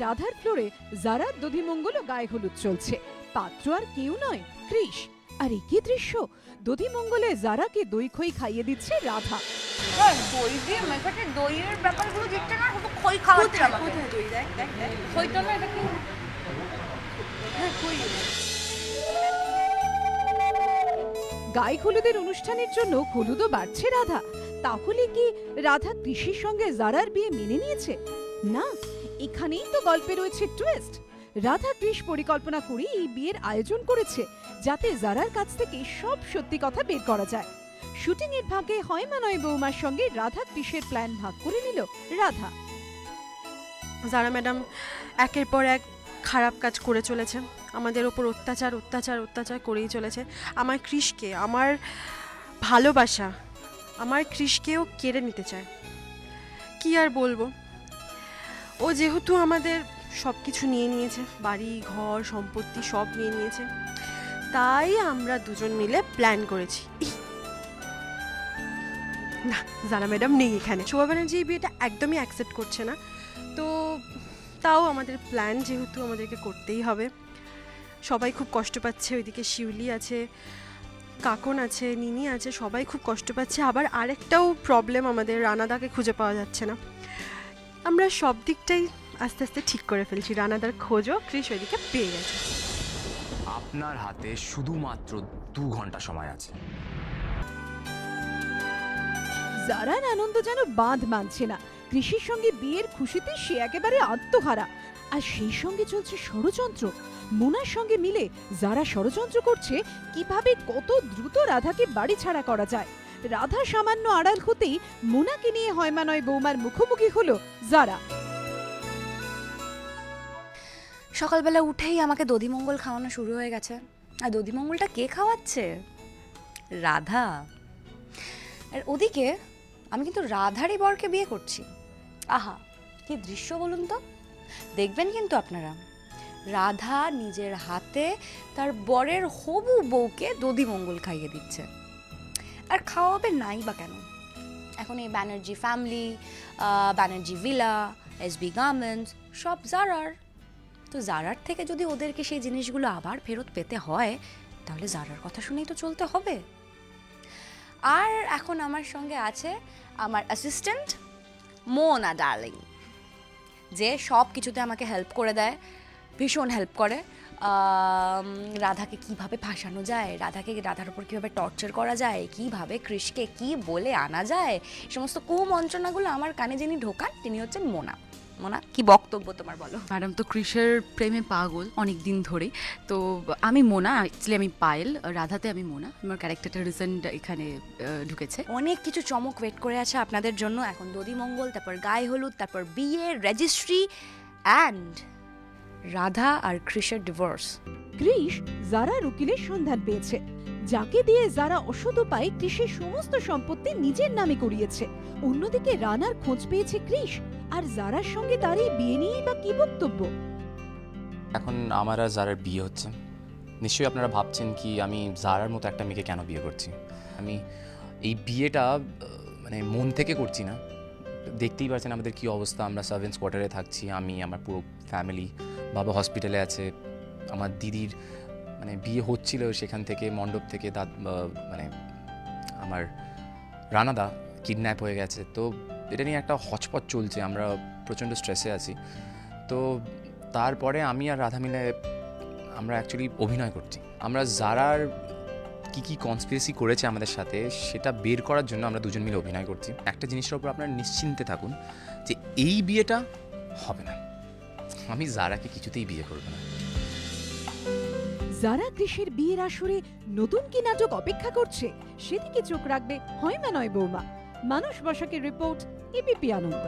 রাধার ফ্লোরে জারার দধিমঙ্গল ও গায়ে হলুদ চলছে। পাত্র আর কেউ নয়, কৃষ। আর একই দৃশ্য, দধিমঙ্গলে জারাকে দই খই খাইয়ে দিচ্ছে রাধা। দই দিয়ে মেঘাটে দইয়ের ব্যাপারগুলো দিচ্ছে না, শুধু খই খাওয়াচ্ছে আমাকে। কোথায় দই? দেখ দেখ দেখ, খইটা না, এটা কি? হ্যাঁ খই। গায়ে হলুদের অনুষ্ঠানের জন্য হলুদও বাড়ছে রাধা। তাহলে কি রাধা কৃষির সঙ্গে জারার বিয়ে মেনে নিয়েছে? না, এখানেই তো গল্পে রয়েছে টুইস্ট। রাধা কৃষ পরিকল্পনা করে এই বিয়ের আয়োজন করেছে, যাতে জারার কাছ থেকে সব সত্যি কথা বের করা যায়। শুটিং এর ভাগে হয় মা নয় বৌমার সঙ্গে রাধা কৃষের প্ল্যান ভাগ করে নিল রাধা। জারা ম্যাডাম একের পর এক খারাপ কাজ করে চলেছে, আমাদের ওপর অত্যাচার অত্যাচার অত্যাচার করেই চলেছে। আমার কৃষকে, আমার ভালোবাসা, আমার কৃষকেও কেড়ে নিতে চায়। কি আর বলবো, ও যেহেতু আমাদের সব কিছু নিয়ে নিয়েছে, বাড়ি ঘর সম্পত্তি সব নিয়ে নিয়েছে, তাই আমরা দুজন মিলে প্ল্যান করেছি। না, জারা ম্যাডাম নেই এখানে, শোভা ব্যানার্জি এই বিয়েটা একদমই অ্যাকসেপ্ট করছে না। তো তাও আমাদের প্ল্যান যেহেতু আমাদেরকে করতেই হবে। সবাই খুব কষ্ট পাচ্ছে, ওইদিকে শিউলি আছে, কাকন আছে, নিনি আছে, সবাই খুব কষ্ট পাচ্ছে। আবার আরেকটাও প্রবলেম, আমাদের রানাদাকে খুঁজে পাওয়া যাচ্ছে না। আমরা সব দিকটাই আস্তে আস্তে ঠিক করে ফেলছি। রানাদার খোঁজও কৃষ ওইদিকে পেয়ে গেছে। আপনার হাতে শুধুমাত্র 2 ঘন্টা সময় আছে। জারার আনন্দ যেন বাঁধ মানছে না। কৃষির সঙ্গে বিয়ের খুশিতে সে একেবারে আত্মহারা। আর সেই সঙ্গে চলছে ষড়যন্ত্র। মোনার সঙ্গে মিলে যারা ষড়যন্ত্র করছে কিভাবে কত দ্রুত রাধাকে বাড়ি ছাড়া করা যায়। রাধা সামান্য আড়াল হতেই মোনাকে নিয়ে হয় মা নয় বৌমার মুখোমুখি হলো যারা। সকালবেলা উঠেই আমাকে দধিমঙ্গল খাওয়ানো শুরু হয়ে গেছে। আর দধিমঙ্গলটা কে খাওয়াচ্ছে? রাধা। আর ওদিকে আমি কিন্তু রাধারই বরকে বিয়ে করছি। আহা, কি দৃশ্য বলুন তো। দেখবেন কিন্তু আপনারা, রাধা নিজের হাতে তার বরের হবু বউকে দধিমঙ্গল খাইয়ে দিচ্ছে। আর খাওয়াবে নাই বা কেন? এখন এই Banerjee family, Banerjee villa, SB garments সব জারার। তো জারার থেকে যদি ওদেরকে সেই জিনিসগুলো আবার ফেরত পেতে হয়, তাহলে জারার কথা শুনেই তো চলতে হবে। আর এখন আমার সঙ্গে আছে আমার অ্যাসিস্ট্যান্ট মোনা ডার্লিং, যে সব কিছুতে আমাকে হেল্প করে দেয়, ভীষণ হেল্প করে। রাধাকে কিভাবে ফাঁসানো যায়, রাধার উপর কীভাবে টর্চার করা যায়, কিভাবে কৃষকে কি বলে আনা যায়, সমস্ত কুমন্ত্রণাগুলো আমার কানে যিনি ঢোকান তিনি হচ্ছেন মোনা। মোনা, কি বক্তব্য তোমার বলো? ম্যাডাম তো কৃষের প্রেমে পাগল অনেক দিন ধরেই। তো আমি মোনা, অ্যাকচুয়ালি আমি পায়েল, রাধাতে আমি মোনা। আমার ক্যারেক্টারটা রিসেন্ট এখানে ঢুকেছে। অনেক কিছু চমক ওয়েট করে আছে আপনাদের জন্য। এখন দধিমঙ্গল, তারপর গায়ে হলুদ, তারপর বিয়ে, রেজিস্ট্রি অ্যান্ড রাধা আর কৃষের ডিভোর্স। কৃষ জারার উকিলের সন্ধান পেয়েছে, যাকে দিয়ে যারা অসৎ উপায়ে কৃষির সমস্ত সম্পত্তি নিজের নামে করিয়েছে। অন্যদিকে রানার খোঁজ পেয়েছে কৃষ, আর জারার সঙ্গে তার এই বিয়ে নিয়েই বা কি বক্তব্য? এখন আমার আর জারার বিয়ে হচ্ছে। নিশ্চয়ই আপনারা ভাবছেন কি আমি জারার মতো একটা মেয়েকে কেন বিয়ে করছি। আমি এই বিয়েটা মানে মন থেকে করছি না। দেখতেই পাচ্ছেন আমাদের কি অবস্থা। আমরা সার্ভেন্টস কোয়ার্টারে থাকছি, আমি, আমার পুরো ফ্যামিলি। বাবা হসপিটালে আছে। আমার দিদির মানে বিয়ে হচ্ছিল, সেখান থেকে মণ্ডপ থেকে মানে আমার রানাদা কিডন্যাপ হয়ে গেছে। তো এটা নিয়ে একটা হচপচ চলছে, আমরা প্রচণ্ড স্ট্রেসে আছি। তো তারপরে আমি আর রাধা মিলে আমরা অ্যাকচুয়ালি অভিনয় করছি। আমরা জারার কি কনস্পিরেসি করেছে আমাদের সাথে সেটা বের করার জন্য আমরা দুজন মিলে অভিনয় করছি। একটা জিনিসের উপর আপনারা নিশ্চিন্তে থাকুন যে এই বিয়েটা হবে না। আমি জারাকে কিছুতেই বিয়ে করব না। যারা কৃষির বিয়ের আসরে নতুন কি নাটক অপেক্ষা করছে, সেদিকে চোখ রাখবে হয় মা নয় বৌমা। মানুষ বসাকের রিপোর্ট, এবিপি আনন্দ।